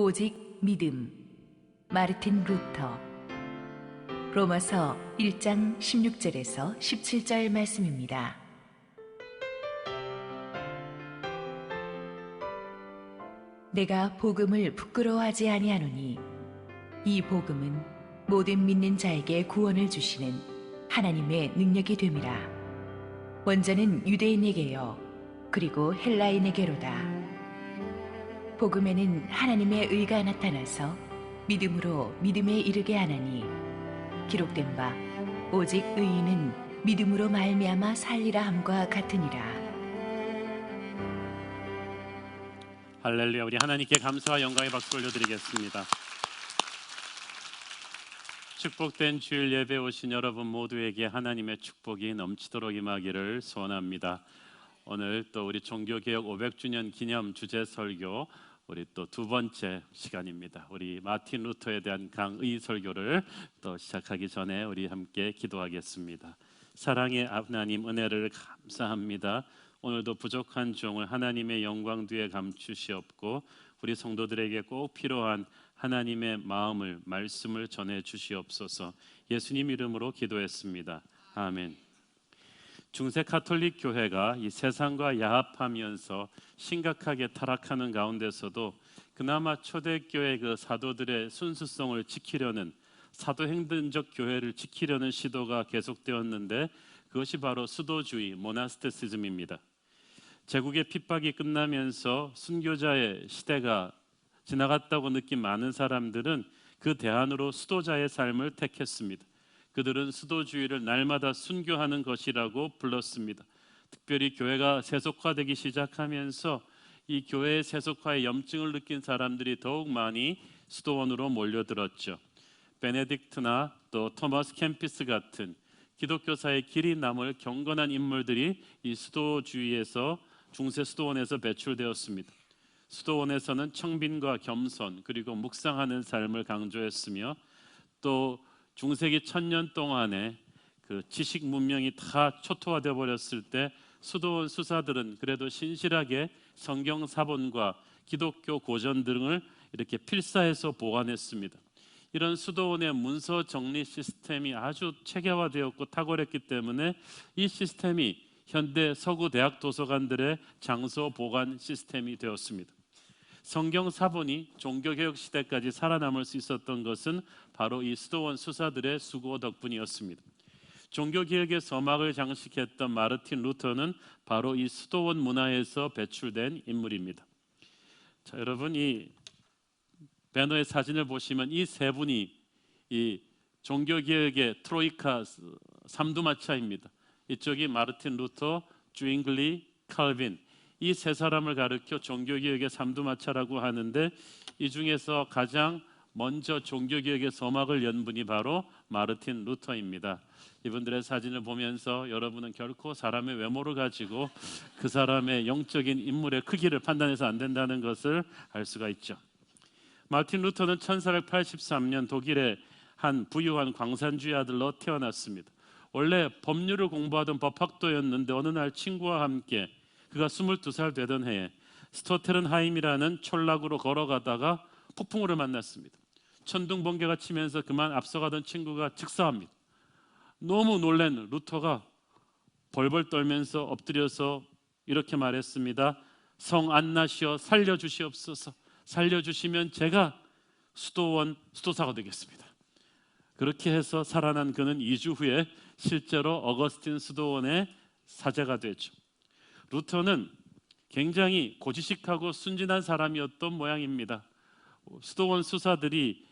오직 믿음. 마르틴 루터. 로마서 1장 16절에서 17절 말씀입니다. 내가 복음을 부끄러워하지 아니하노니 이 복음은 모든 믿는 자에게 구원을 주시는 하나님의 능력이 됨이라. 원자는 유대인에게요 그리고 헬라인에게로다. 복음에는 하나님의 의가 나타나서 믿음으로 믿음에 이르게 하나니 기록된 바 오직 의인은 믿음으로 말미암아 살리라 함과 같으니라. 할렐루야. 우리 하나님께 감사와 영광의 박수 올려드리겠습니다. 축복된 주일 예배 오신 여러분 모두에게 하나님의 축복이 넘치도록 임하기를 소원합니다. 오늘 또 우리 종교개혁 500주년 기념 주제 설교, 우리 또 두 번째 시간입니다. 우리 마틴 루터에 대한 강의 설교를 또 시작하기 전에 우리 함께 기도하겠습니다. 사랑의 하나님, 은혜를 감사합니다. 오늘도 부족한 종을 하나님의 영광 뒤에 감추시옵고 우리 성도들에게 꼭 필요한 하나님의 마음을, 말씀을 전해 주시옵소서. 예수님 이름으로 기도했습니다. 아멘. 중세 가톨릭 교회가 이 세상과 야합하면서 심각하게 타락하는 가운데서도 그나마 초대교회 그 사도들의 순수성을 지키려는, 사도행전적 교회를 지키려는 시도가 계속되었는데 그것이 바로 수도주의, 모나스티시즘입니다. 제국의 핍박이 끝나면서 순교자의 시대가 지나갔다고 느낀 많은 사람들은 그 대안으로 수도자의 삶을 택했습니다. 그들은 수도주의를 날마다 순교하는 것이라고 불렀습니다. 특별히 교회가 세속화되기 시작하면서 이 교회의 세속화의 염증을 느낀 사람들이 더욱 많이 수도원으로 몰려들었죠. 베네딕트나 또 토마스 캠피스 같은 기독교사의 길이 남을 경건한 인물들이 이 수도주의에서, 중세 수도원에서 배출되었습니다. 수도원에서는 청빈과 겸손 그리고 묵상하는 삶을 강조했으며, 또 중세기 1000년 동안에 그 지식 문명이 다 초토화되어 버렸을 때 수도원 수사들은 그래도 신실하게 성경 사본과 기독교 고전 등을 이렇게 필사해서 보관했습니다. 이런 수도원의 문서 정리 시스템이 아주 체계화되었고 탁월했기 때문에 이 시스템이 현대 서구 대학 도서관들의 장소 보관 시스템이 되었습니다. 성경 사본이 종교개혁 시대까지 살아남을 수 있었던 것은 바로 이 수도원 수사들의 수고 덕분이었습니다. 종교개혁의 서막을 장식했던 마르틴 루터는 바로 이 수도원 문화에서 배출된 인물입니다. 자, 여러분, 이 배너의 사진을 보시면 이 세 분이 이 종교개혁의 트로이카 삼두마차입니다. 이쪽이 마르틴 루터, 주잉글리, 칼빈, 이 세 사람을 가리켜 종교개혁의 삼두마차라고 하는데, 이 중에서 가장 먼저 종교개혁의 서막을 연 분이 바로 마르틴 루터입니다. 이분들의 사진을 보면서 여러분은 결코 사람의 외모를 가지고 그 사람의 영적인 인물의 크기를 판단해서 안 된다는 것을 알 수가 있죠. 마틴 루터는 1483년 독일의 한 부유한 광산주의 아들로 태어났습니다. 원래 법률을 공부하던 법학도였는데 어느 날 친구와 함께 그가 22살 되던 해에 스토테른하임이라는 촌락으로 걸어가다가 폭풍우를 만났습니다. 천둥번개가 치면서 그만 앞서가던 친구가 즉사합니다. 너무 놀란 루터가 벌벌 떨면서 엎드려서 이렇게 말했습니다. 성 안나시여 살려주시옵소서. 살려주시면 제가 수도원 수도사가 되겠습니다. 그렇게 해서 살아난 그는 2주 후에 실제로 어거스틴 수도원의 사제가 되죠. 루터는 굉장히 고지식하고 순진한 사람이었던 모양입니다. 수도원 수사들이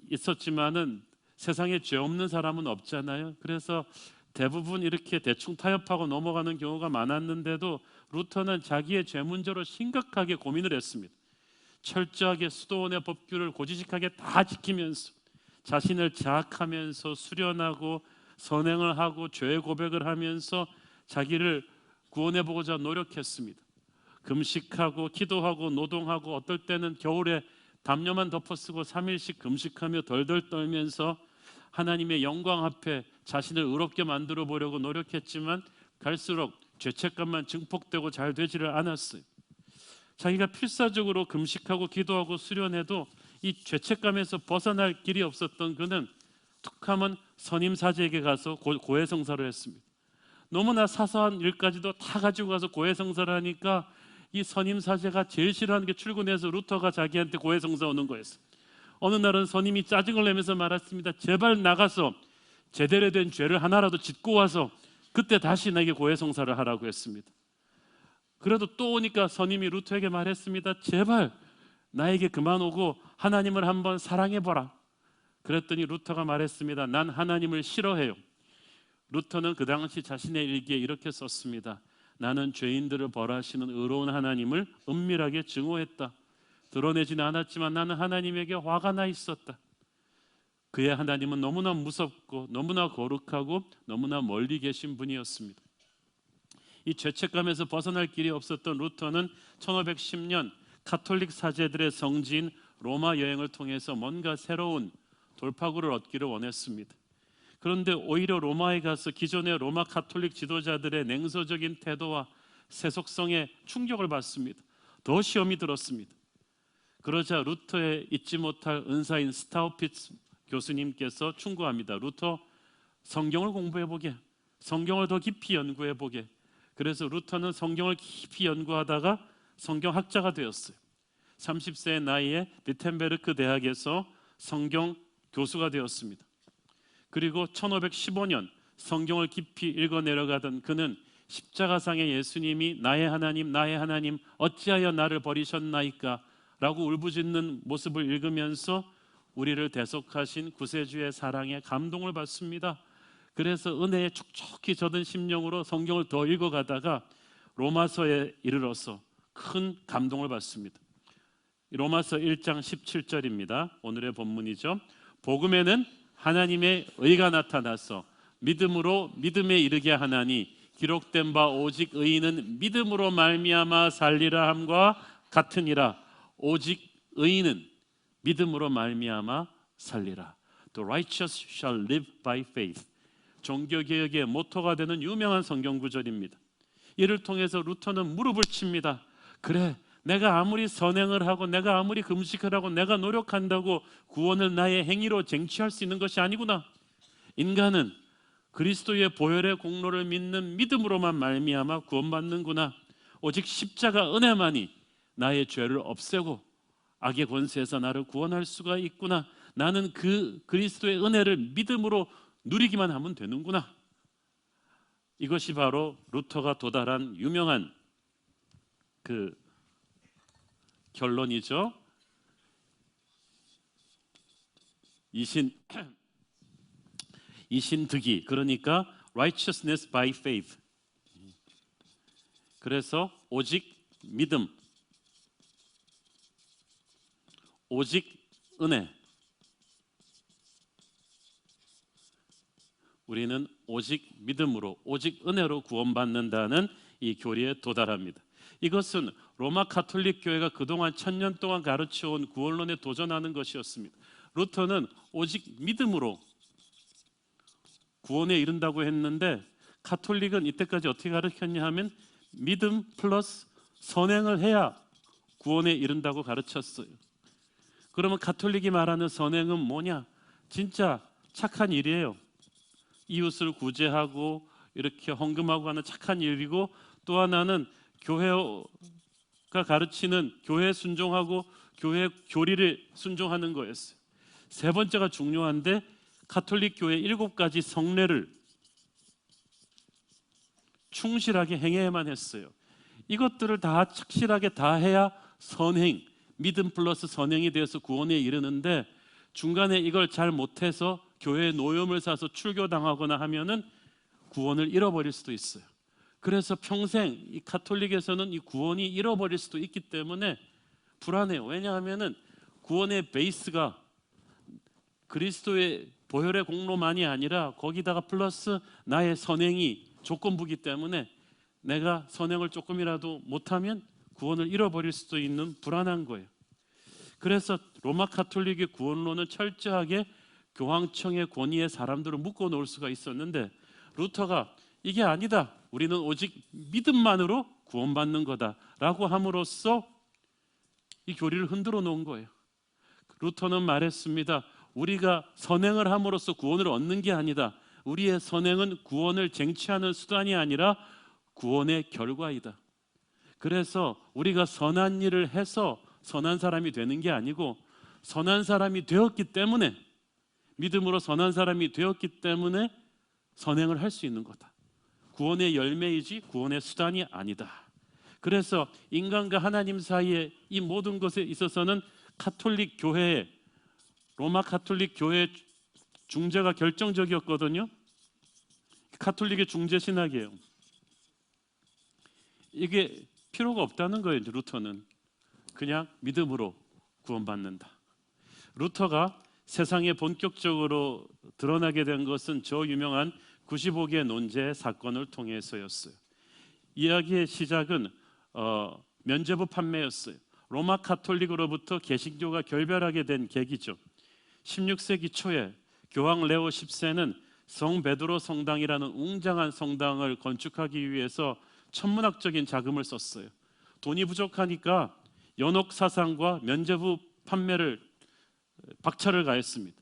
있었지만은 세상에 죄 없는 사람은 없잖아요. 그래서 대부분 이렇게 대충 타협하고 넘어가는 경우가 많았는데도 루터는 자기의 죄 문제로 심각하게 고민을 했습니다. 철저하게 수도원의 법규를 고지식하게 다 지키면서 자신을 자학하면서 수련하고 선행을 하고 죄 고백을 하면서 자기를 구원해보고자 노력했습니다. 금식하고 기도하고 노동하고 어떨 때는 겨울에 담요만 덮어쓰고 3일씩 금식하며 덜덜 떨면서 하나님의 영광 앞에 자신을 의롭게 만들어 보려고 노력했지만 갈수록 죄책감만 증폭되고 잘 되지를 않았어요. 자기가 필사적으로 금식하고 기도하고 수련해도 이 죄책감에서 벗어날 길이 없었던 그는 툭하면 선임사제에게 가서 고해성사를 했습니다. 너무나 사소한 일까지도 다 가지고 가서 고해성사를 하니까 이 선임사제가 제일 싫어하는 게 출근해서 루터가 자기한테 고해성사 오는 거였어요. 어느 날은 선임이 짜증을 내면서 말했습니다. 제발 나가서 제대로 된 죄를 하나라도 짓고 와서 그때 다시 나에게 고해성사를 하라고 했습니다. 그래도 또 오니까 선임이 루터에게 말했습니다. 제발 나에게 그만 오고 하나님을 한번 사랑해보라. 그랬더니 루터가 말했습니다. 난 하나님을 싫어해요. 루터는 그 당시 자신의 일기에 이렇게 썼습니다. 나는 죄인들을 벌하시는 의로운 하나님을 은밀하게 증오했다. 드러내지는 않았지만 나는 하나님에게 화가 나 있었다. 그의 하나님은 너무나 무섭고 너무나 거룩하고 너무나 멀리 계신 분이었습니다. 이 죄책감에서 벗어날 길이 없었던 루터는 1510년 가톨릭 사제들의 성지인 로마 여행을 통해서 뭔가 새로운 돌파구를 얻기를 원했습니다. 그런데 오히려 로마에 가서 기존의 로마 가톨릭 지도자들의 냉소적인 태도와 세속성에 충격을 받습니다. 더 시험이 들었습니다. 그러자 루터의 잊지 못할 은사인 스타우피츠 교수님께서 충고합니다. 루터, 성경을 공부해보게, 성경을 더 깊이 연구해보게. 그래서 루터는 성경을 깊이 연구하다가 성경학자가 되었어요. 30세의 나이에 비텐베르크 대학에서 성경 교수가 되었습니다. 그리고 1515년 성경을 깊이 읽어 내려가던 그는 십자가상의 예수님이 나의 하나님 어찌하여 나를 버리셨나이까 라고 울부짖는 모습을 읽으면서 우리를 대속하신 구세주의 사랑에 감동을 받습니다. 그래서 은혜에 촉촉히 젖은 심령으로 성경을 더 읽어가다가 로마서에 이르러서 큰 감동을 받습니다. 로마서 1장 17절입니다. 오늘의 본문이죠. 복음에는 하나님의 의가 나타나서 믿음으로 믿음에 이르게 하나니 기록된 바 오직 의인은 믿음으로 말미암아 살리라 함과 같으니라. 오직 의인은 믿음으로 말미암아 살리라. The righteous shall live by faith. 종교개혁의 모토가 되는 유명한 성경 구절입니다. 이를 통해서 루터는 무릎을 칩니다. 그래, 내가 아무리 선행을 하고 내가 아무리 금식을 하고 내가 노력한다고 구원을 나의 행위로 쟁취할 수 있는 것이 아니구나. 인간은 그리스도의 보혈의 공로를 믿는 믿음으로만 말미암아 구원받는구나. 오직 십자가 은혜만이 나의 죄를 없애고 악의 권세에서 나를 구원할 수가 있구나. 나는 그 그리스도의 은혜를 믿음으로 누리기만 하면 되는구나. 이것이 바로 루터가 도달한 유명한 그 결론이죠. 이신득이, 그러니까 righteousness by faith. 그래서 오직 믿음, 오직 은혜. 우리는 오직 믿음으로, 오직 은혜로 구원받는다는 이 교리에 도달합니다. 이것은 로마 가톨릭 교회가 그동안 1000년 동안 가르쳐온 구원론에 도전하는 것이었습니다. 루터는 오직 믿음으로 구원에 이른다고 했는데 가톨릭은 이때까지 어떻게 가르쳤냐 하면 믿음 플러스 선행을 해야 구원에 이른다고 가르쳤어요. 그러면 가톨릭이 말하는 선행은 뭐냐? 진짜 착한 일이에요. 이웃을 구제하고 이렇게 헌금하고 하는 착한 일이고, 또 하나는 교회가 가르치는 교회 순종하고 교회 교리를 순종하는 거였어요. 세 번째가 중요한데 가톨릭 교회 7가지 성례를 충실하게 행해야만 했어요. 이것들을 다 착실하게 다 해야 선행, 믿음 플러스 선행이 되어서 구원에 이르는데 중간에 이걸 잘 못해서 교회에 노염을 사서 출교당하거나 하면은 구원을 잃어버릴 수도 있어요. 그래서 평생 이 가톨릭에서는 이 구원이 잃어버릴 수도 있기 때문에 불안해요. 왜냐하면은 구원의 베이스가 그리스도의 보혈의 공로만이 아니라 거기다가 플러스 나의 선행이 조건부기 때문에 내가 선행을 조금이라도 못하면 구원을 잃어버릴 수도 있는 불안한 거예요. 그래서 로마 가톨릭의 구원론은 철저하게 교황청의 권위에 사람들을 묶어 놓을 수가 있었는데 루터가 이게 아니다. 우리는 오직 믿음만으로 구원받는 거다라고 함으로써 이 교리를 흔들어 놓은 거예요. 루터는 말했습니다. 우리가 선행을 함으로써 구원을 얻는 게 아니다. 우리의 선행은 구원을 쟁취하는 수단이 아니라 구원의 결과이다. 그래서 우리가 선한 일을 해서 선한 사람이 되는 게 아니고 선한 사람이 되었기 때문에, 믿음으로 선한 사람이 되었기 때문에 선행을 할 수 있는 거다. 구원의 열매이지 구원의 수단이 아니다. 그래서 인간과 하나님 사이에 이 모든 것에 있어서는 가톨릭 교회의, 로마 가톨릭 교회의 중재가 결정적이었거든요. 가톨릭의 중재 신학이에요. 이게 필요가 없다는 거예요. 루터는 그냥 믿음으로 구원받는다. 루터가 세상에 본격적으로 드러나게 된 것은 저 유명한 95개 논제 사건을 통해서였어요. 이야기의 시작은 면죄부 판매였어요. 로마 가톨릭으로부터 개신교가 결별하게 된 계기죠. 16세기 초에 교황 레오 10세는 성 베드로 성당이라는 웅장한 성당을 건축하기 위해서 천문학적인 자금을 썼어요. 돈이 부족하니까 연옥 사상과 면죄부 판매를 박차를 가했습니다.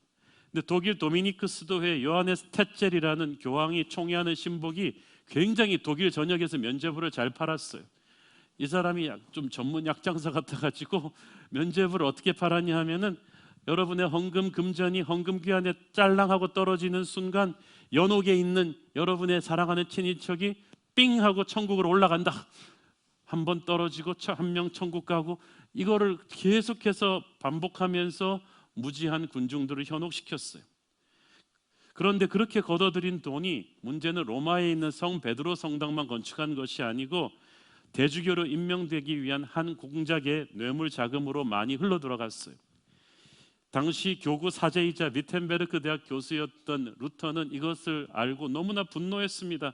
근데 독일 도미니크 스도회 요하네스 테첼이라는 교황이 총애하는 신복이 굉장히 독일 전역에서 면죄부를 잘 팔았어요. 이 사람이 좀 전문 약장사 같아가지고 면죄부를 어떻게 팔았냐 하면은 여러분의 헌금 금전이 헌금 귀환에 짤랑하고 떨어지는 순간 연옥에 있는 여러분의 사랑하는 친인척이 삥 하고 천국으로 올라간다. 한 번 떨어지고 한 명 천국 가고, 이거를 계속해서 반복하면서 무지한 군중들을 현혹시켰어요. 그런데 그렇게 걷어들인 돈이, 문제는 로마에 있는 성 베드로 성당만 건축한 것이 아니고 대주교로 임명되기 위한 한 공작의 뇌물 자금으로 많이 흘러 들어갔어요. 당시 교구 사제이자 위텐베르크 대학 교수였던 루터는 이것을 알고 너무나 분노했습니다.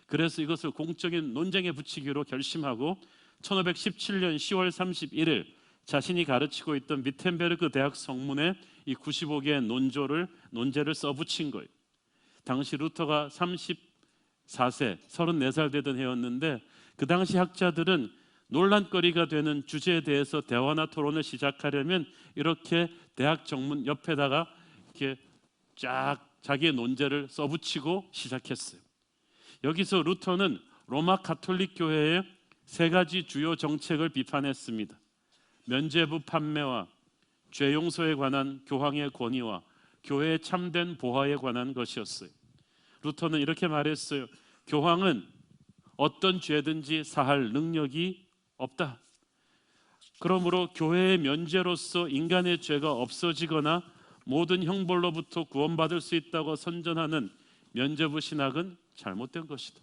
그래서 이것을 공적인 논쟁에 붙이기로 결심하고 1517년 10월 31일 자신이 가르치고 있던 위텐베르크 대학 성문에 이 95개의 논제를 써붙인 거예요. 당시 루터가 34세, 34살 되던 해였는데 그 당시 학자들은 논란거리가 되는 주제에 대해서 대화나 토론을 시작하려면 이렇게 대학 정문 옆에다가 이렇게 쫙 자기의 논제를 써붙이고 시작했어요. 여기서 루터는 로마 가톨릭 교회의 세 가지 주요 정책을 비판했습니다. 면죄부 판매와 죄 용서에 관한 교황의 권위와 교회의 참된 보화에 관한 것이었어요. 루터는 이렇게 말했어요. 교황은 어떤 죄든지 사할 능력이 없다. 그러므로 교회의 면죄로서 인간의 죄가 없어지거나 모든 형벌로부터 구원받을 수 있다고 선전하는 면죄부 신학은 잘못된 것이다.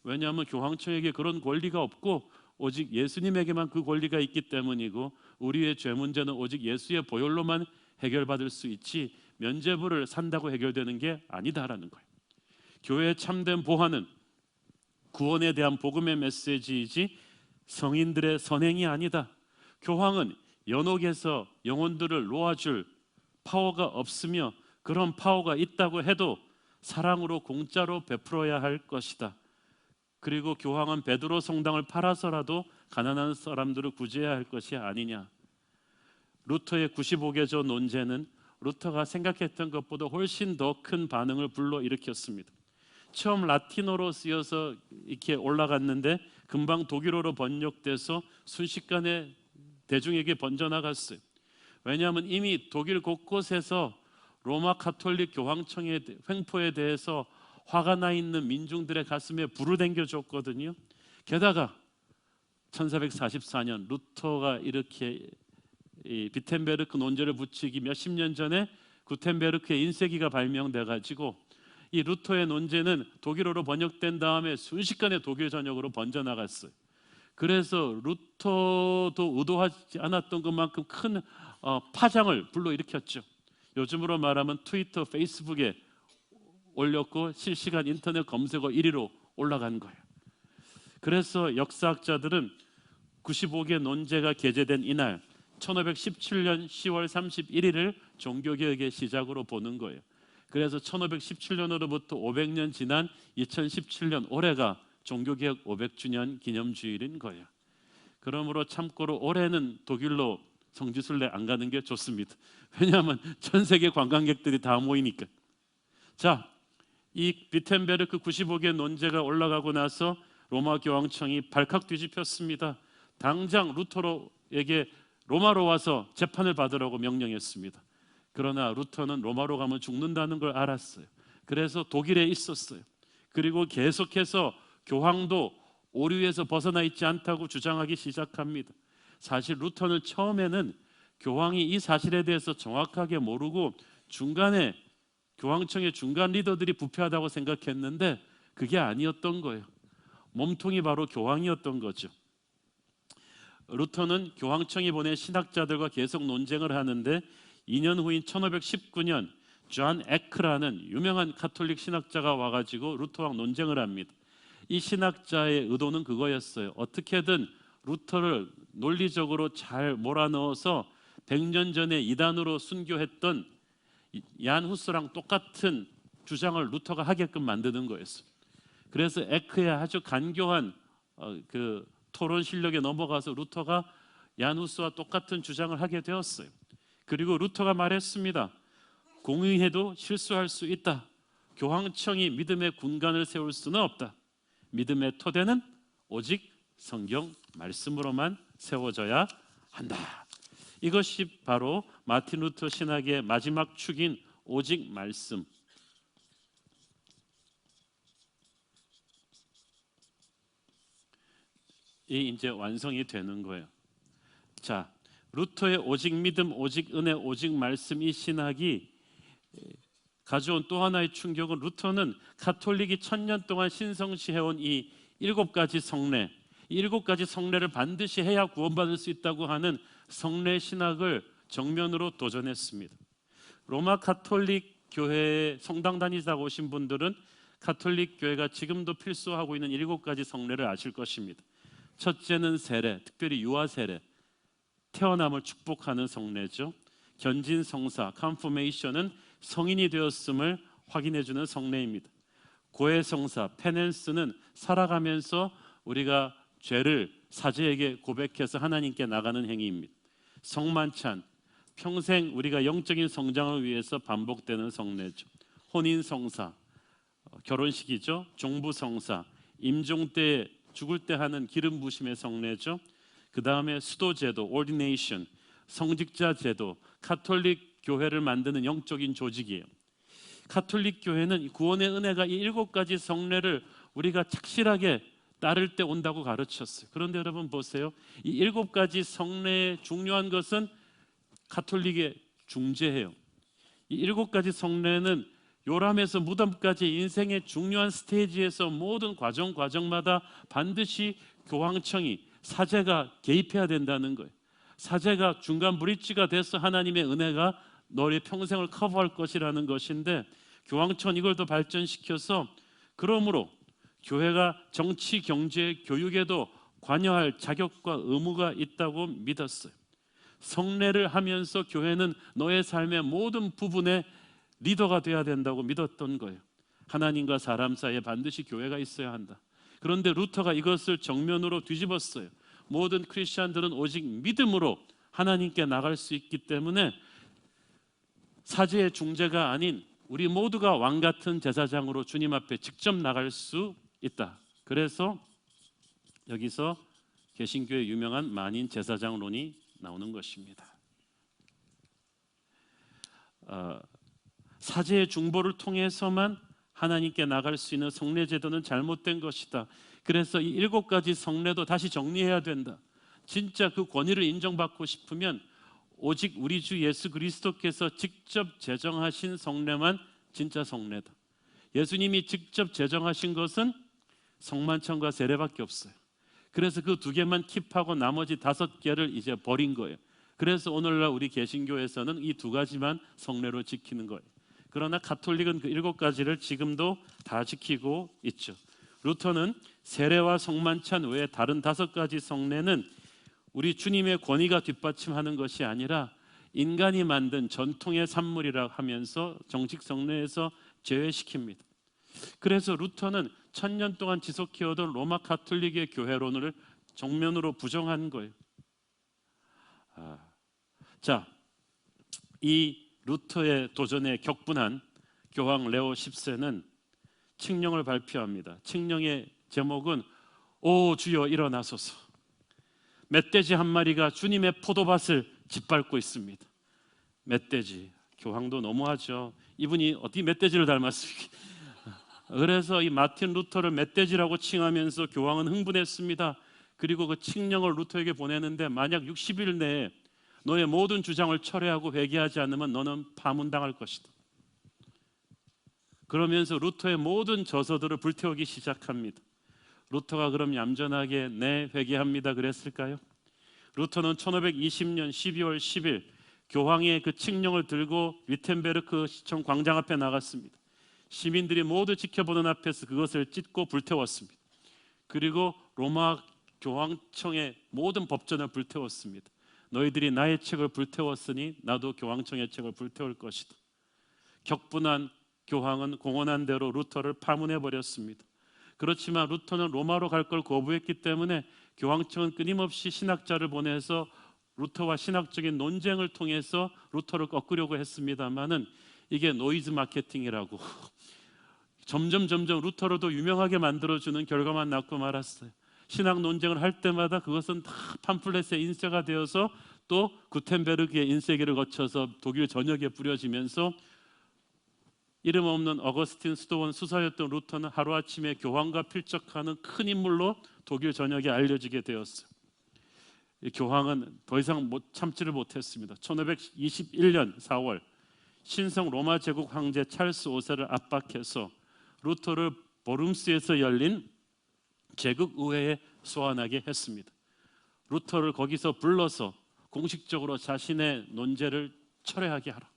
왜냐하면 교황청에게 그런 권리가 없고 오직 예수님에게만 그 권리가 있기 때문이고, 우리의 죄 문제는 오직 예수의 보혈로만 해결받을 수 있지 면죄부를 산다고 해결되는 게 아니다라는 거예요. 교회의 참된 보화는 구원에 대한 복음의 메시지이지 성인들의 선행이 아니다. 교황은 연옥에서 영혼들을 놓아줄 파워가 없으며 그런 파워가 있다고 해도 사랑으로 공짜로 베풀어야 할 것이다. 그리고 교황은 베드로 성당을 팔아서라도 가난한 사람들을 구제해야 할 것이 아니냐. 루터의 95개조 논제는 루터가 생각했던 것보다 훨씬 더 큰 반응을 불러일으켰습니다. 처음 라틴어로 쓰여서 이렇게 올라갔는데 금방 독일어로 번역돼서 순식간에 대중에게 번져나갔어요. 왜냐하면 이미 독일 곳곳에서 로마 가톨릭 교황청의 횡포에 대해서 화가 나 있는 민중들의 가슴에 불을 당겨줬거든요. 게다가 1444년 루터가 이렇게 비텐베르크 논제를 붙이기 몇십 년 전에 구텐베르크의 인쇄기가 발명돼 가지고 이 루터의 논제는 독일어로 번역된 다음에 순식간에 독일 전역으로 번져나갔어요. 그래서 루터도 의도하지 않았던 것만큼 큰 파장을 불러일으켰죠. 요즘으로 말하면 트위터, 페이스북에 올렸고 실시간 인터넷 검색어 1위로 올라간 거예요. 그래서 역사학자들은 95개 논제가 게재된 이날 1517년 10월 31일을 종교개혁의 시작으로 보는 거예요. 그래서 1517년으로부터 500년 지난 2017년 올해가 종교개혁 500주년 기념주일인 거예요. 그러므로 참고로 올해는 독일로 성지순례 안 가는 게 좋습니다. 왜냐하면 전 세계 관광객들이 다 모이니까. 자, 이 비텐베르크 95개 논제가 올라가고 나서 로마 교황청이 발칵 뒤집혔습니다. 당장 루터로에게 로마로 와서 재판을 받으라고 명령했습니다. 그러나 루터는 로마로 가면 죽는다는 걸 알았어요. 그래서 독일에 있었어요. 그리고 계속해서 교황도 오류에서 벗어나 있지 않다고 주장하기 시작합니다. 사실 루터는 처음에는 교황이 이 사실에 대해서 정확하게 모르고 중간에 교황청의 중간 리더들이 부패하다고 생각했는데 그게 아니었던 거예요. 몸통이 바로 교황이었던 거죠. 루터는 교황청이 보낸 신학자들과 계속 논쟁을 하는데 2년 후인 1519년 존 에크라는 유명한 가톨릭 신학자가 와가지고 루터와 논쟁을 합니다. 이 신학자의 의도는 그거였어요. 어떻게든 루터를 논리적으로 잘 몰아넣어서 100년 전에 이단으로 순교했던 얀 후스랑 똑같은 주장을 루터가 하게끔 만드는 거였어요. 그래서 에크의 아주 간교한 그 토론 실력에 넘어가서 루터가 얀 후스와 똑같은 주장을 하게 되었어요. 그리고 루터가 말했습니다. 공의해도 실수할 수 있다. 교황청이 믿음의 군관을 세울 수는 없다. 믿음의 토대는 오직 성경 말씀으로만 세워져야 한다. 이것이 바로 마틴 루터 신학의 마지막 축인 오직 말씀. 이 이제 완성이 되는 거예요. 자, 루터의 오직 믿음, 오직 은혜, 오직 말씀 이 신학이 가져온 또 하나의 충격은 루터는 가톨릭이 1000년 동안 신성시해온 이 7가지 성례, 이 7가지 성례를 반드시 해야 구원받을 수 있다고 하는 성례 신학을 정면으로 도전했습니다. 로마 가톨릭 교회에 성당 다니다 오신 분들은 가톨릭 교회가 지금도 필수하고 있는 7가지 성례를 아실 것입니다. 첫째는 세례, 특별히 유아 세례, 태어남을 축복하는 성례죠. 견진 성사, 컨퍼메이션은 성인이 되었음을 확인해 주는 성례입니다. 고해 성사, 페넨스는 살아가면서 우리가 죄를 사제에게 고백해서 하나님께 나가는 행위입니다. 성만찬, 평생 우리가 영적인 성장을 위해서 반복되는 성례죠. 혼인 성사, 결혼식이죠. 종부 성사, 임종 때 죽을 때 하는 기름 부심의 성례죠. 그 다음에 수도제도, ordination, 성직자 제도, 가톨릭 교회를 만드는 영적인 조직이에요. 가톨릭 교회는 구원의 은혜가 이 7가지 성례를 우리가 착실하게 따를 때 온다고 가르쳤어요. 그런데 여러분 보세요. 이 7가지 성례의 중요한 것은 가톨릭의 중재해요. 이 7가지 성례는 요람에서 무덤까지 인생의 중요한 스테이지에서 모든 과정마다 반드시 교황청이 사제가 개입해야 된다는 거예요. 사제가 중간 브릿지가 돼서 하나님의 은혜가 너의 평생을 커버할 것이라는 것인데 교황청 이걸 더 발전시켜서 그러므로 교회가 정치, 경제, 교육에도 관여할 자격과 의무가 있다고 믿었어요. 성례를 하면서 교회는 너의 삶의 모든 부분에 리더가 돼야 된다고 믿었던 거예요. 하나님과 사람 사이에 반드시 교회가 있어야 한다. 그런데 루터가 이것을 정면으로 뒤집었어요. 모든 크리스천들은 오직 믿음으로 하나님께 나갈 수 있기 때문에 사제의 중재가 아닌 우리 모두가 왕 같은 제사장으로 주님 앞에 직접 나갈 수 있다. 그래서 여기서 개신교의 유명한 만인 제사장론이 나오는 것입니다. 사제의 중보를 통해서만 하나님께 나갈 수 있는 성례 제도는 잘못된 것이다. 그래서 이 7가지 성례도 다시 정리해야 된다. 진짜 그 권위를 인정받고 싶으면 오직 우리 주 예수 그리스도께서 직접 제정하신 성례만 진짜 성례다. 예수님이 직접 제정하신 것은 성만찬과 세례밖에 없어요. 그래서 그 2개만 킵하고 나머지 5개를 이제 버린 거예요. 그래서 오늘날 우리 개신교에서는 이 2가지만 성례로 지키는 거예요. 그러나 가톨릭은 그 7가지를 지금도 다 지키고 있죠. 루터는 세례와 성만찬 외에 다른 5가지 성례는 우리 주님의 권위가 뒷받침하는 것이 아니라 인간이 만든 전통의 산물이라 하면서 정식 성례에서 제외시킵니다. 그래서 루터는 1000년 동안 지속해오던 로마 가톨릭의 교회론을 정면으로 부정한 거예요. 자, 이 루터의 도전에 격분한 교황 레오 10세는 칙령을 발표합니다. 칙령의 제목은 오 주여 일어나소서. 멧돼지 한 마리가 주님의 포도밭을 짓밟고 있습니다. 멧돼지, 교황도 너무하죠. 이분이 어떻게 멧돼지를 닮았습니까? 그래서 이 마틴 루터를 멧돼지라고 칭하면서 교황은 흥분했습니다. 그리고 그 칙령을 루터에게 보내는데 만약 60일 내에 너의 모든 주장을 철회하고 회개하지 않으면 너는 파문당할 것이다. 그러면서 루터의 모든 저서들을 불태우기 시작합니다. 루터가 그럼 얌전하게 네 회개합니다 그랬을까요? 루터는 1520년 12월 10일 교황의 그 칙령을 들고 위텐베르크 시청 광장 앞에 나갔습니다. 시민들이 모두 지켜보는 앞에서 그것을 찢고 불태웠습니다. 그리고 로마 교황청의 모든 법전을 불태웠습니다. 너희들이 나의 책을 불태웠으니 나도 교황청의 책을 불태울 것이다. 격분한 교황은 공언한 대로 루터를 파문해 버렸습니다. 그렇지만 루터는 로마로 갈 걸 거부했기 때문에 교황청은 끊임없이 신학자를 보내서 루터와 신학적인 논쟁을 통해서 루터를 꺾으려고 했습니다마는 이게 노이즈 마케팅이라고 점점 루터를 유명하게 만들어주는 결과만 낳고 말았어요. 신학 논쟁을 할 때마다 그것은 다 팜플렛의 인쇄가 되어서 또 구텐베르크의 인쇄기를 거쳐서 독일 전역에 뿌려지면서 이름 없는 어거스틴 수도원 수사였던 루터는 하루아침에 교황과 필적하는 큰 인물로 독일 전역에 알려지게 되었어요. 이 교황은 더 이상 참지를 못했습니다. 1521년 4월 신성 로마 제국 황제 찰스 5세를 압박해서 루터를 보름스에서 열린 제국 의회에 소환하게 했습니다. 루터를 거기서 불러서 공식적으로 자신의 논제를 철회하게 하라.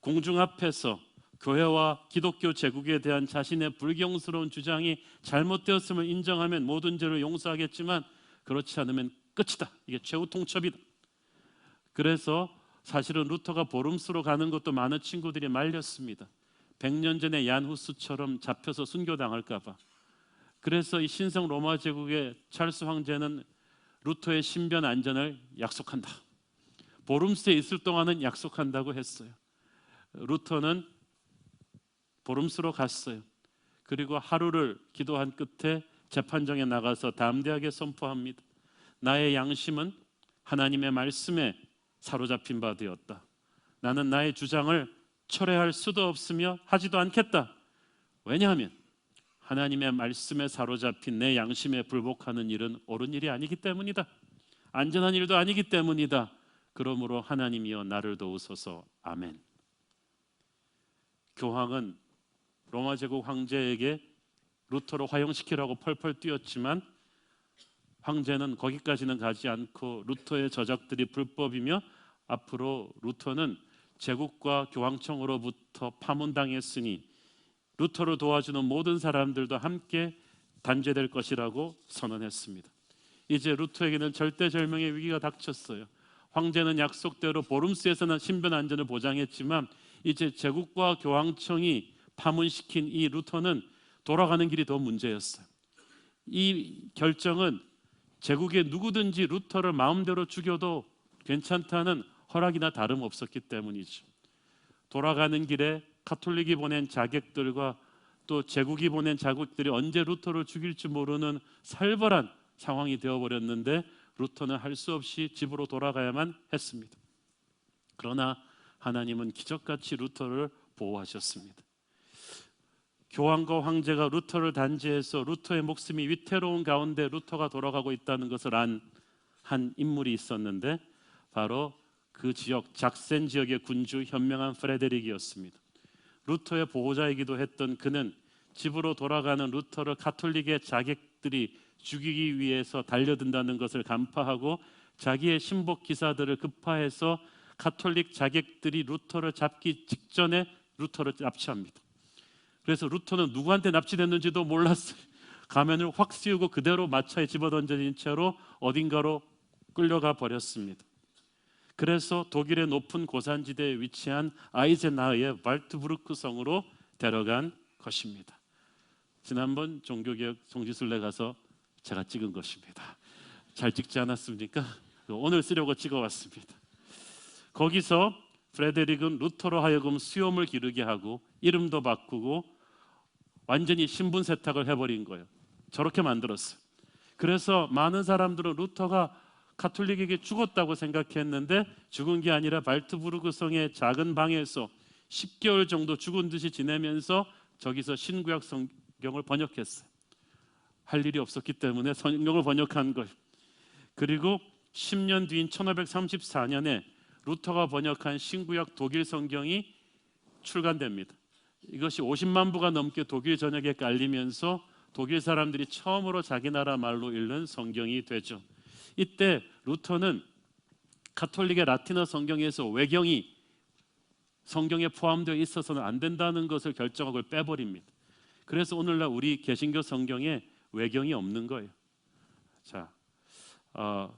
공중 앞에서 교회와 기독교 제국에 대한 자신의 불경스러운 주장이 잘못되었음을 인정하면 모든 죄를 용서하겠지만 그렇지 않으면 끝이다. 이게 최후 통첩이다. 그래서 사실은 루터가 보름스로 가는 것도 많은 친구들이 말렸습니다. 100년 전에 얀 후스처럼 잡혀서 순교당할까 봐. 그래서 이 신성 로마 제국의 찰스 황제는 루터의 신변 안전을 약속한다. 보름스에 있을 동안은 약속한다고 했어요. 루터는 보름스로 갔어요. 그리고 하루를 기도한 끝에 재판정에 나가서 담대하게 선포합니다. 나의 양심은 하나님의 말씀에 사로잡힌 바 되었다. 나는 나의 주장을 철회할 수도 없으며 하지도 않겠다. 왜냐하면 하나님의 말씀에 사로잡힌 내 양심에 불복하는 일은 옳은 일이 아니기 때문이다. 안전한 일도 아니기 때문이다. 그러므로 하나님이여 나를 도우소서. 아멘. 교황은 로마 제국 황제에게 루터를 화형시키라고 펄펄 뛰었지만 황제는 거기까지는 가지 않고 루터의 저작들이 불법이며 앞으로 루터는 제국과 교황청으로부터 파문당했으니 루터를 도와주는 모든 사람들도 함께 단죄될 것이라고 선언했습니다. 이제 루터에게는 절대절명의 위기가 닥쳤어요. 황제는 약속대로 보름스에서는 신변 안전을 보장했지만 이제 제국과 교황청이 파문시킨 이 루터는 돌아가는 길이 더 문제였어요. 이 결정은 제국의 누구든지 루터를 마음대로 죽여도 괜찮다는 허락이나 다름없었기 때문이죠. 돌아가는 길에 가톨릭이 보낸 자객들과 또 제국이 보낸 자객들이 언제 루터를 죽일지 모르는 살벌한 상황이 되어버렸는데 루터는 할 수 없이 집으로 돌아가야만 했습니다. 그러나 하나님은 기적같이 루터를 보호하셨습니다. 교황과 황제가 루터를 단죄해서 루터의 목숨이 위태로운 가운데 루터가 돌아가고 있다는 것을 안 한 인물이 있었는데 바로 그 지역 작센 지역의 군주 현명한 프레데릭이었습니다. 루터의 보호자이기도 했던 그는 집으로 돌아가는 루터를 가톨릭의 자객들이 죽이기 위해서 달려든다는 것을 간파하고 자기의 신복 기사들을 급파해서 가톨릭 자객들이 루터를 잡기 직전에 루터를 납치합니다. 그래서 루터는 누구한테 납치됐는지도 몰랐어요. 가면을 확 씌우고 그대로 마차에 집어던져진 채로 어딘가로 끌려가 버렸습니다. 그래서 독일의 높은 고산지대에 위치한 아이젠하우의 발트부르크 성으로 데려간 것입니다. 지난번 종교개혁 종지순례 가서 제가 찍은 것입니다. 잘 찍지 않았습니까? 오늘 쓰려고 찍어왔습니다. 거기서 프레데릭은 루터로 하여금 수염을 기르게 하고 이름도 바꾸고 완전히 신분 세탁을 해버린 거예요. 저렇게 만들었어요. 그래서 많은 사람들은 루터가 가톨릭에게 죽었다고 생각했는데 죽은 게 아니라 발트부르크 성의 작은 방에서 10개월 정도 죽은 듯이 지내면서 저기서 신구약 성경을 번역했어요. 할 일이 없었기 때문에 성경을 번역한 거예요. 그리고 10년 뒤인 1534년에 루터가 번역한 신구약 독일 성경이 출간됩니다. 이것이 50만 부가 넘게 독일 전역에 깔리면서 독일 사람들이 처음으로 자기 나라 말로 읽는 성경이 되죠. 이때 루터는 가톨릭의 라틴어 성경에서 외경이 성경에 포함되어 있어서는 안 된다는 것을 결정하고 빼버립니다. 그래서 오늘날 우리 개신교 성경에 외경이 없는 거예요. 자,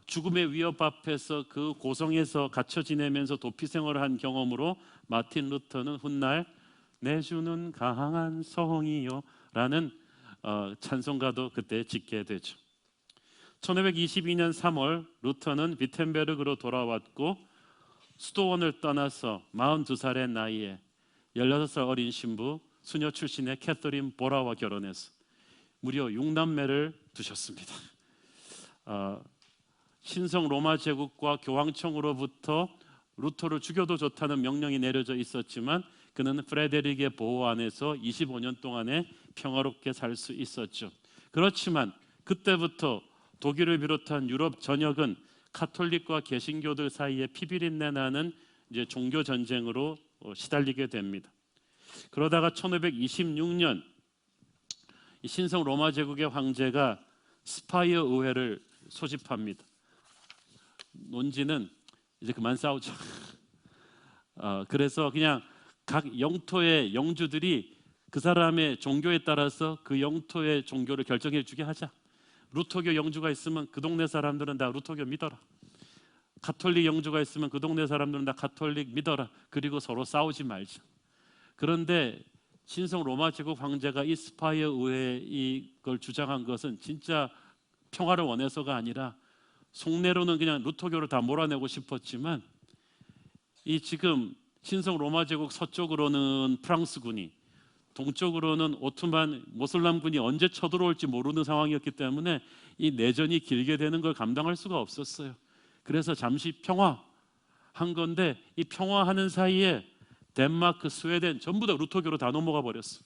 죽음의 위협 앞에서 그 고성에서 갇혀 지내면서 도피 생활을 한 경험으로 마틴 루터는 훗날 내 주는 강한 성이요 라는 찬송가도 그때 짓게 되죠. 1522년 3월 루터는 비텐베르크로 돌아왔고 수도원을 떠나서 42살의 나이에 16살 어린 신부 수녀 출신의 캐서린 보라와 결혼해서 무려 6남매를 두셨습니다. 신성 로마 제국과 교황청으로부터 루터를 죽여도 좋다는 명령이 내려져 있었지만 그는 프레데릭의 보호 안에서 25년 동안에 평화롭게 살 수 있었죠. 그렇지만 그때부터 독일을 비롯한 유럽 전역은 가톨릭과 개신교들 사이에 피비린내 나는 이제 종교 전쟁으로 시달리게 됩니다. 그러다가 1526년 신성 로마 제국의 황제가 스파이어 의회를 소집합니다. 논지는 이제 그만 싸우자. 그래서 그냥 각 영토의 영주들이 그 사람의 종교에 따라서 그 영토의 종교를 결정해 주게 하자. 루터교 영주가 있으면 그 동네 사람들은 다 루터교 믿어라. 가톨릭 영주가 있으면 그 동네 사람들은 다 가톨릭 믿어라. 그리고 서로 싸우지 말자. 그런데 신성 로마 제국 황제가 이 스파이어 의회에 이걸 주장한 것은 진짜 평화를 원해서가 아니라 속내로는 그냥 루터교를 다 몰아내고 싶었지만 이 지금 신성 로마 제국 서쪽으로는 프랑스군이 동쪽으로는 오트만 모슬람군이 언제 쳐들어올지 모르는 상황이었기 때문에 이 내전이 길게 되는 걸 감당할 수가 없었어요. 그래서 잠시 평화한 건데 이 평화하는 사이에 덴마크, 스웨덴 전부 다 루터교로 다 넘어가 버렸어.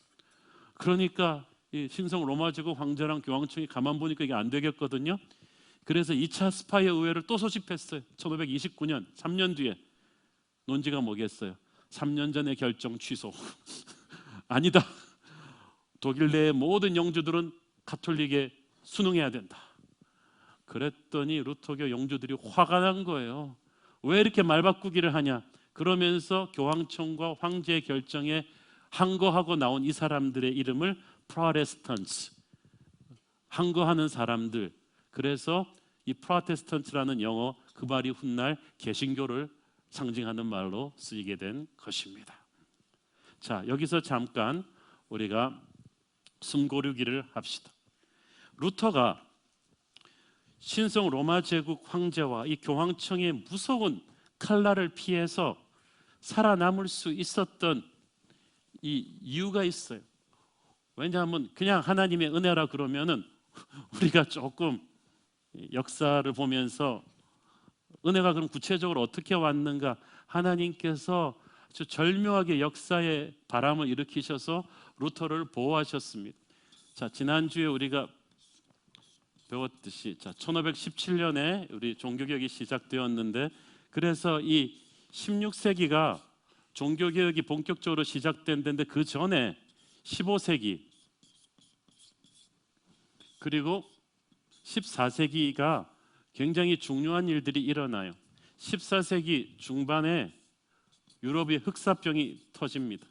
그러니까 이 신성 로마 제국 황제랑 교황청이 가만 보니까 이게 안 되겠거든요. 그래서 2차 스파이어 의회를 또 소집했어요. 1529년 3년 뒤에. 논지가 뭐겠어요? 3년 전에 결정 취소. 아니다. 독일 내의 모든 영주들은 가톨릭에 순응해야 된다. 그랬더니 루터교 영주들이 화가 난 거예요. 왜 이렇게 말 바꾸기를 하냐? 그러면서 교황청과 황제의 결정에 항거하고 나온 이 사람들의 이름을 프로테스탄트, 항거하는 사람들. 그래서 이 프로테스탄트라는 영어 그 말이 훗날 개신교를 상징하는 말로 쓰이게 된 것입니다. 자, 여기서 잠깐 우리가 숨고르기를 합시다. 루터가 신성 로마 제국 황제와 이 교황청의 무서운 칼날을 피해서 살아남을 수 있었던 이 이유가 있어요. 왜냐하면 그냥 하나님의 은혜라 그러면은 우리가 조금 역사를 보면서 은혜가 그럼 구체적으로 어떻게 왔는가? 하나님께서 아주 절묘하게 역사의 바람을 일으키셔서 루터를 보호하셨습니다. 자, 지난주에 우리가 배웠듯이 1517년에 우리 종교개혁이 시작되었는데 그래서 이 16세기가 종교개혁이 본격적으로 시작된 데인데 그 전에 15세기 그리고 14세기가 굉장히 중요한 일들이 일어나요. 14세기 중반에 유럽의 흑사병이 터집니다.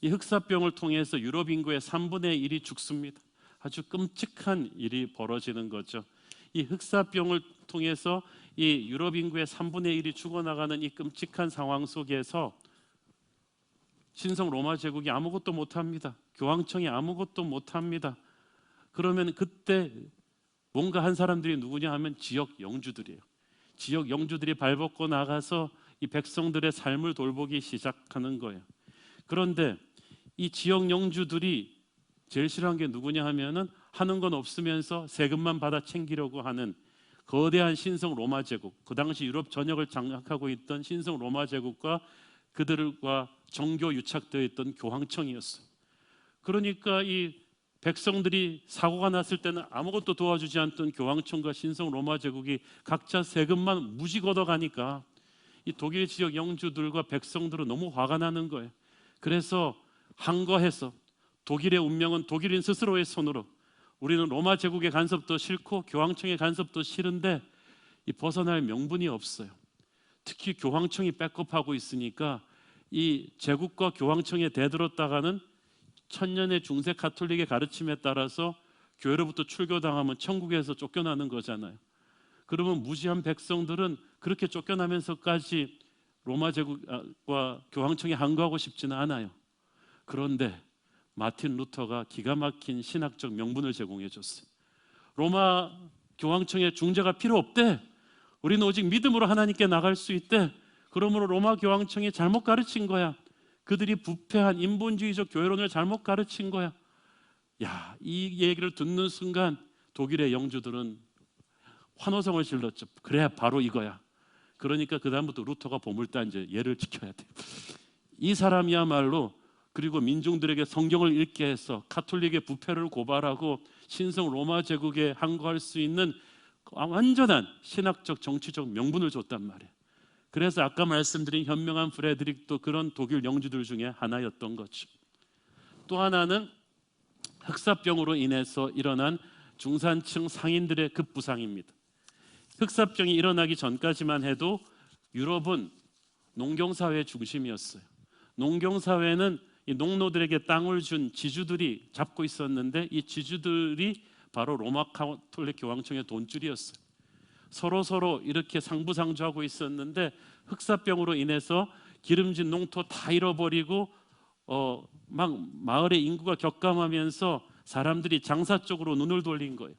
이 흑사병을 통해서 유럽 인구의 3분의 1이 죽습니다. 아주 끔찍한 일이 벌어지는 거죠. 이 흑사병을 통해서 이 유럽 인구의 3분의 1이 죽어나가는 이 끔찍한 상황 속에서 신성 로마 제국이 아무것도 못합니다. 교황청이 아무것도 못합니다. 그러면 그때 뭔가 한 사람들이 누구냐 하면 지역 영주들이에요. 지역 영주들이 발벗고 나가서 이 백성들의 삶을 돌보기 시작하는 거예요. 그런데 이 지역 영주들이 제일 싫어한 게 누구냐 하면은 하는 건 없으면서 세금만 받아 챙기려고 하는 거대한 신성 로마 제국, 그 당시 유럽 전역을 장악하고 있던 신성 로마 제국과 그들과 정교 유착되어 있던 교황청이었어요. 그러니까 이 백성들이 사고가 났을 때는 아무것도 도와주지 않던 교황청과 신성 로마 제국이 각자 세금만 무지 걷어가니까 이 독일 지역 영주들과 백성들은 너무 화가 나는 거예요. 그래서 항거해서 독일의 운명은 독일인 스스로의 손으로, 우리는 로마 제국의 간섭도 싫고 교황청의 간섭도 싫은데 이 벗어날 명분이 없어요. 특히 교황청이 백업하고 있으니까 이 제국과 교황청에 대들었다가는 천년의 중세 가톨릭의 가르침에 따라서 교회로부터 출교당하면 천국에서 쫓겨나는 거잖아요. 그러면 무지한 백성들은 그렇게 쫓겨나면서까지 로마 제국과 교황청에 항거하고 싶지는 않아요. 그런데 마틴 루터가 기가 막힌 신학적 명분을 제공해 줬어요. 로마 교황청의 중재가 필요 없대. 우리는 오직 믿음으로 하나님께 나갈 수 있대. 그러므로 로마 교황청이 잘못 가르친 거야. 그들이 부패한 인본주의적 교회론을 잘못 가르친 거야. 야, 이 얘기를 듣는 순간 독일의 영주들은 환호성을 질렀죠. 그래, 바로 이거야. 그러니까 그 다음부터 루터가 보물단 이제 얘를 지켜야 돼. 이 사람이야말로 그리고 민중들에게 성경을 읽게 해서 가톨릭의 부패를 고발하고 신성 로마 제국에 항거할 수 있는 완전한 신학적 정치적 명분을 줬단 말이에요. 그래서 아까 말씀드린 현명한 프레드릭도 그런 독일 영주들 중에 하나였던 거죠. 또 하나는 흑사병으로 인해서 일어난 중산층 상인들의 급부상입니다. 흑사병이 일어나기 전까지만 해도 유럽은 농경사회의 중심이었어요. 농경사회는 이 농노들에게 땅을 준 지주들이 잡고 있었는데 이 지주들이 바로 로마 가톨릭 교황청의 돈줄이었어요. 서로 이렇게 상부상조하고 있었는데 흑사병으로 인해서 기름진 농토 다 잃어버리고 막 마을의 인구가 격감하면서 사람들이 장사 쪽으로 눈을 돌린 거예요.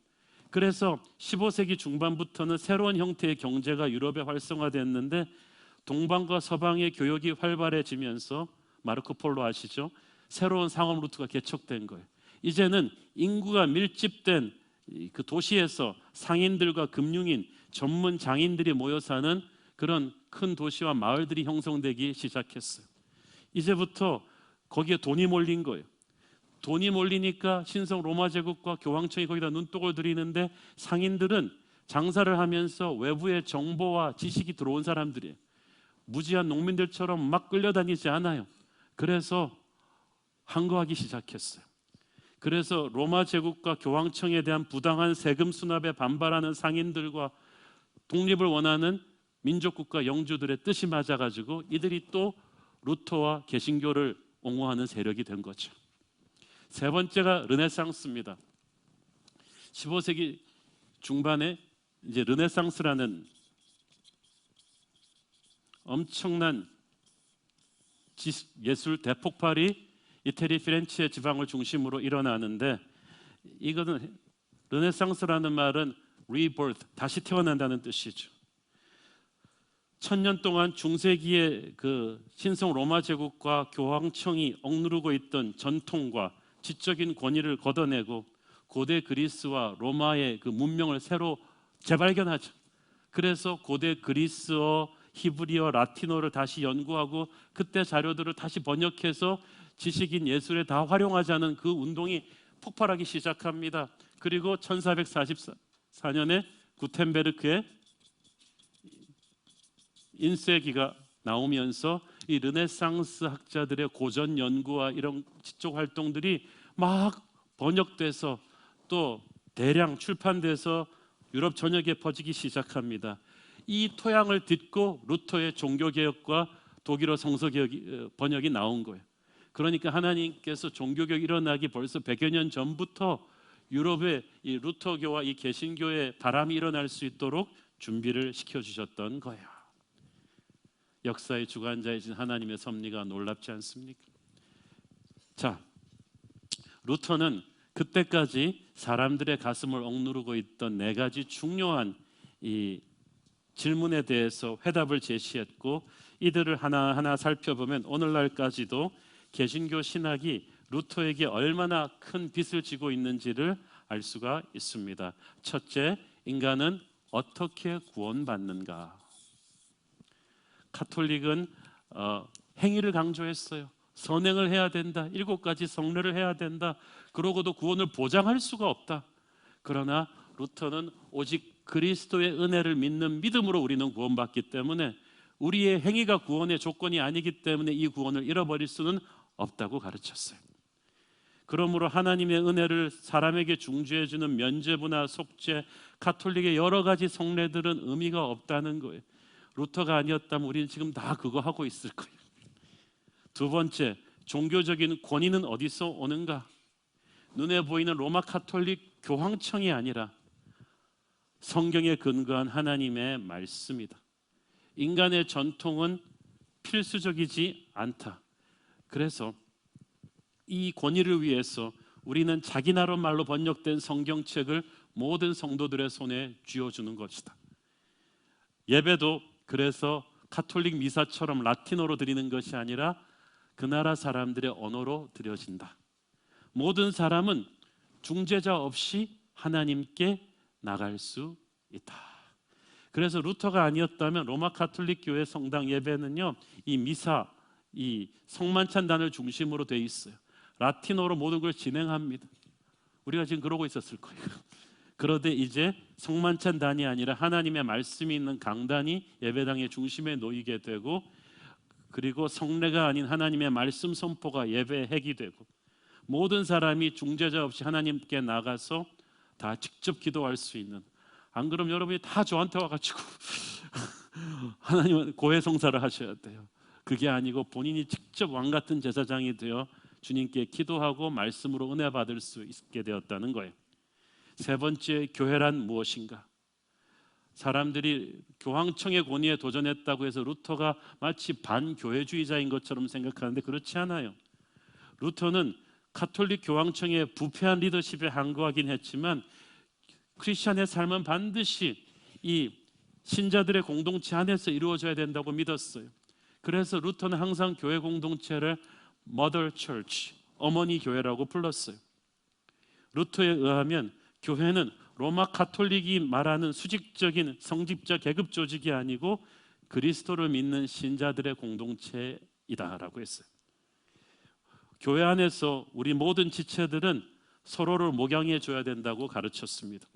그래서 15세기 중반부터는 새로운 형태의 경제가 유럽에 활성화됐는데 동방과 서방의 교역이 활발해지면서 마르코 폴로 아시죠? 새로운 상업 루트가 개척된 거예요. 이제는 인구가 밀집된 그 도시에서 상인들과 금융인, 전문 장인들이 모여 사는 그런 큰 도시와 마을들이 형성되기 시작했어요. 이제부터 거기에 돈이 몰린 거예요. 돈이 몰리니까 신성 로마 제국과 교황청이 거기다 눈독을 들이는데 상인들은 장사를 하면서 외부의 정보와 지식이 들어온 사람들이에요. 무지한 농민들처럼 막 끌려다니지 않아요. 그래서 항거하기 시작했어요. 그래서 로마 제국과 교황청에 대한 부당한 세금 수납에 반발하는 상인들과 독립을 원하는 민족국가 영주들의 뜻이 맞아가지고 이들이 또 루터와 개신교를 옹호하는 세력이 된 거죠. 세 번째가 르네상스입니다. 15세기 중반에 이제 르네상스라는 엄청난 예술 대폭발이 이태리 피렌체의 지방을 중심으로 일어나는데, 이거는 르네상스라는 말은 rebirth, 다시 태어난다는 뜻이죠. 1000년 동안 중세기의 그 신성 로마 제국과 교황청이 억누르고 있던 전통과 지적인 권위를 걷어내고 고대 그리스와 로마의 그 문명을 새로 재발견하죠. 그래서 고대 그리스어, 히브리어, 라틴어를 다시 연구하고 그때 자료들을 다시 번역해서 지식인 예술에 다 활용하자는 그 운동이 폭발하기 시작합니다. 그리고 1444년에 구텐베르크의 인쇄기가 나오면서 이 르네상스 학자들의 고전 연구와 이런 지적 활동들이 막 번역돼서 또 대량 출판돼서 유럽 전역에 퍼지기 시작합니다. 이 토양을 딛고 루터의 종교개혁과 독일어 성서개혁 번역이 나온 거예요. 그러니까 하나님께서 종교개혁 일어나기 벌써 100여 년 전부터 유럽의 이 루터교와 이 개신교의 바람이 일어날 수 있도록 준비를 시켜주셨던 거예요. 역사의 주관자이신 하나님의 섭리가 놀랍지 않습니까? 자, 루터는 그때까지 사람들의 가슴을 억누르고 있던 네 가지 중요한 이 질문에 대해서 회답을 제시했고, 이들을 하나하나 살펴보면 오늘날까지도 개신교 신학이 루터에게 얼마나 큰 빚을 지고 있는지를 알 수가 있습니다. 첫째, 인간은 어떻게 구원받는가? 가톨릭은 행위를 강조했어요. 선행을 해야 된다. 7가지 성례를 해야 된다. 그러고도 구원을 보장할 수가 없다. 그러나 루터는 오직 그리스도의 은혜를 믿는 믿음으로 우리는 구원받기 때문에 우리의 행위가 구원의 조건이 아니기 때문에 이 구원을 잃어버릴 수는 없다고 가르쳤어요. 그러므로 하나님의 은혜를 사람에게 중지해 주는 면죄부나 속죄, 가톨릭의 여러 가지 성례들은 의미가 없다는 거예요. 루터가 아니었다면 우리는 지금 다 그거 하고 있을 거예요. 두 번째, 종교적인 권위는 어디서 오는가? 눈에 보이는 로마 가톨릭 교황청이 아니라 성경에 근거한 하나님의 말씀이다. 인간의 전통은 필수적이지 않다. 그래서 이 권위를 위해서 우리는 자기 나라 말로 번역된 성경책을 모든 성도들의 손에 쥐어주는 것이다. 예배도 그래서 가톨릭 미사처럼 라틴어로 드리는 것이 아니라 그 나라 사람들의 언어로 드려진다. 모든 사람은 중재자 없이 하나님께 나갈 수 있다. 그래서 루터가 아니었다면 로마 가톨릭 교회 성당 예배는요, 이 미사, 이 성만찬단을 중심으로 돼 있어요. 라틴어로 모든 걸 진행합니다. 우리가 지금 그러고 있었을 거예요. 그런데 이제 성만찬단이 아니라 하나님의 말씀이 있는 강단이 예배당의 중심에 놓이게 되고, 그리고 성례가 아닌 하나님의 말씀 선포가 예배의 핵이 되고, 모든 사람이 중재자 없이 하나님께 나가서 다 직접 기도할 수 있는, 안 그러면 여러분이 다 저한테 와가지고 하나님은 고해성사를 하셔야 돼요. 그게 아니고 본인이 직접 왕 같은 제사장이 되어 주님께 기도하고 말씀으로 은혜 받을 수 있게 되었다는 거예요. 세 번째, 교회란 무엇인가? 사람들이 교황청의 권위에 도전했다고 해서 루터가 마치 반교회주의자인 것처럼 생각하는데 그렇지 않아요. 루터는 가톨릭 교황청의 부패한 리더십에 항거하긴 했지만 크리스천의 삶은 반드시 이 신자들의 공동체 안에서 이루어져야 된다고 믿었어요. 그래서 루터는 항상 교회 공동체를 Mother Church, 어머니 교회라고 불렀어요. 루터에 의하면 교회는 로마 가톨릭이 말하는 수직적인 성직자 계급 조직이 아니고 그리스도를 믿는 신자들의 공동체이다라고 했어요. 교회 안에서 우리 모든 지체들은 서로를 목양해 줘야 된다고 가르쳤습니다.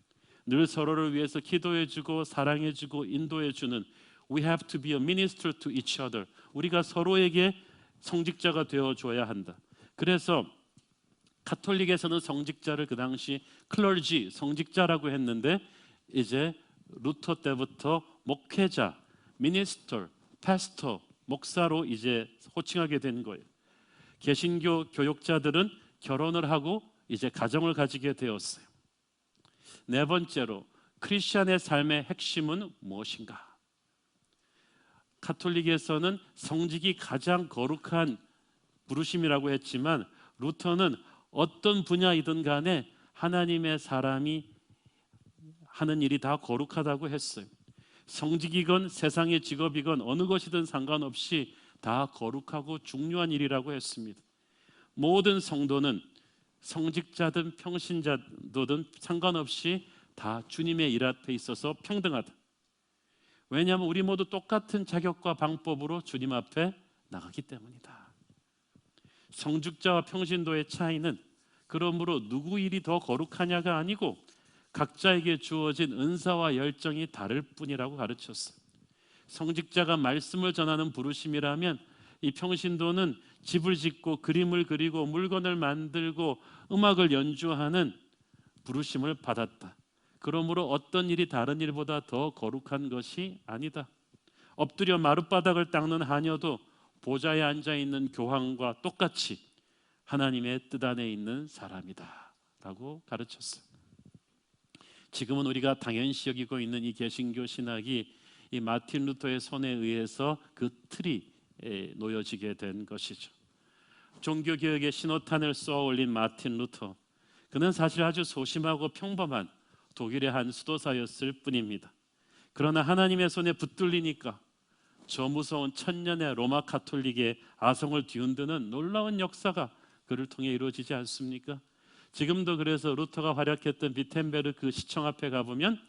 늘 서로를 위해서 기도해주고 사랑해주고 인도해주는, We have to be a minister to each other. 우리가 서로에게 성직자가 되어줘야 한다. 그래서 가톨릭에서는 성직자를 그 당시 클러지, 성직자라고 했는데 이제 루터 때부터 목회자, 미니스터, 패스터, 목사로 이제 호칭하게 된 거예요. 개신교 교육자들은 결혼을 하고 이제 가정을 가지게 되었어요. 네 번째로, 크리스천의 삶의 핵심은 무엇인가? 가톨릭에서는 성직이 가장 거룩한 부르심이라고 했지만 루터는 어떤 분야이든 간에 하나님의 사람이 하는 일이 다 거룩하다고 했어요. 성직이건 세상의 직업이건 어느 것이든 상관없이 다 거룩하고 중요한 일이라고 했습니다. 모든 성도는 성직자든 평신자든 상관없이 다 주님의 일 앞에 있어서 평등하다. 왜냐하면 우리 모두 똑같은 자격과 방법으로 주님 앞에 나가기 때문이다. 성직자와 평신도의 차이는 그러므로 누구 일이 더 거룩하냐가 아니고 각자에게 주어진 은사와 열정이 다를 뿐이라고 가르쳤어요. 성직자가 말씀을 전하는 부르심이라면 이 평신도는 집을 짓고 그림을 그리고 물건을 만들고 음악을 연주하는 부르심을 받았다. 그러므로 어떤 일이 다른 일보다 더 거룩한 것이 아니다. 엎드려 마룻바닥을 닦는 하녀도 보좌에 앉아있는 교황과 똑같이 하나님의 뜻 안에 있는 사람이다 라고 가르쳤어요. 지금은 우리가 당연시 여기고 있는 이 개신교 신학이 이 마틴 루터의 손에 의해서 그 틀이 놓여지게 된 것이죠. 종교개혁의 신호탄을 쏘아 올린 마틴 루터, 그는 사실 아주 소심하고 평범한 독일의 한 수도사였을 뿐입니다. 그러나 하나님의 손에 붙들리니까 저 무서운 천년의 로마 가톨릭의 아성을 뒤흔드는 놀라운 역사가 그를 통해 이루어지지 않습니까? 지금도 그래서 루터가 활약했던 비텐베르크 시청 앞에 가보면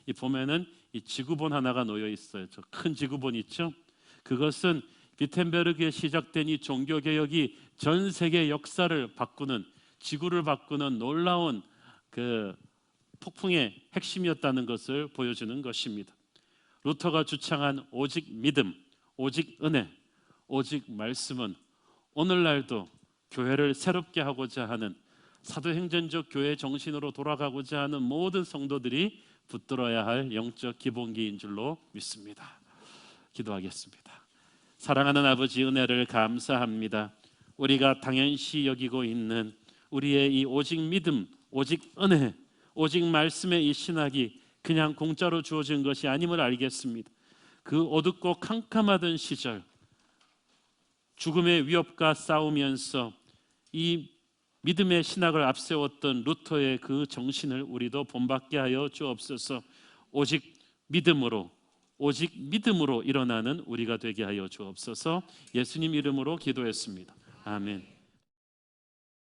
이 봄에는 이 지구본 하나가 놓여 있어요. 저 큰 지구본 있죠? 그것은 비텐베르크에 시작된 이 종교개혁이 전 세계 역사를 바꾸는, 지구를 바꾸는 놀라운 그 폭풍의 핵심이었다는 것을 보여주는 것입니다. 루터가 주창한 오직 믿음, 오직 은혜, 오직 말씀은 오늘날도 교회를 새롭게 하고자 하는, 사도행전적 교회 정신으로 돌아가고자 하는 모든 성도들이 붙들어야 할 영적 기본기인 줄로 믿습니다. 기도하겠습니다. 사랑하는 아버지, 은혜를 감사합니다. 우리가 당연시 여기고 있는 우리의 이 오직 믿음, 오직 은혜, 오직 말씀의 이 신학이 그냥 공짜로 주어진 것이 아님을 알겠습니다. 그 어둡고 캄캄하던 시절, 죽음의 위협과 싸우면서 이 믿음의 신학을 앞세웠던 루터의 그 정신을 우리도 본받게 하여 주옵소서. 오직 믿음으로, 오직 믿음으로 일어나는 우리가 되게 하여 주옵소서. 예수님 이름으로 기도했습니다. 아멘.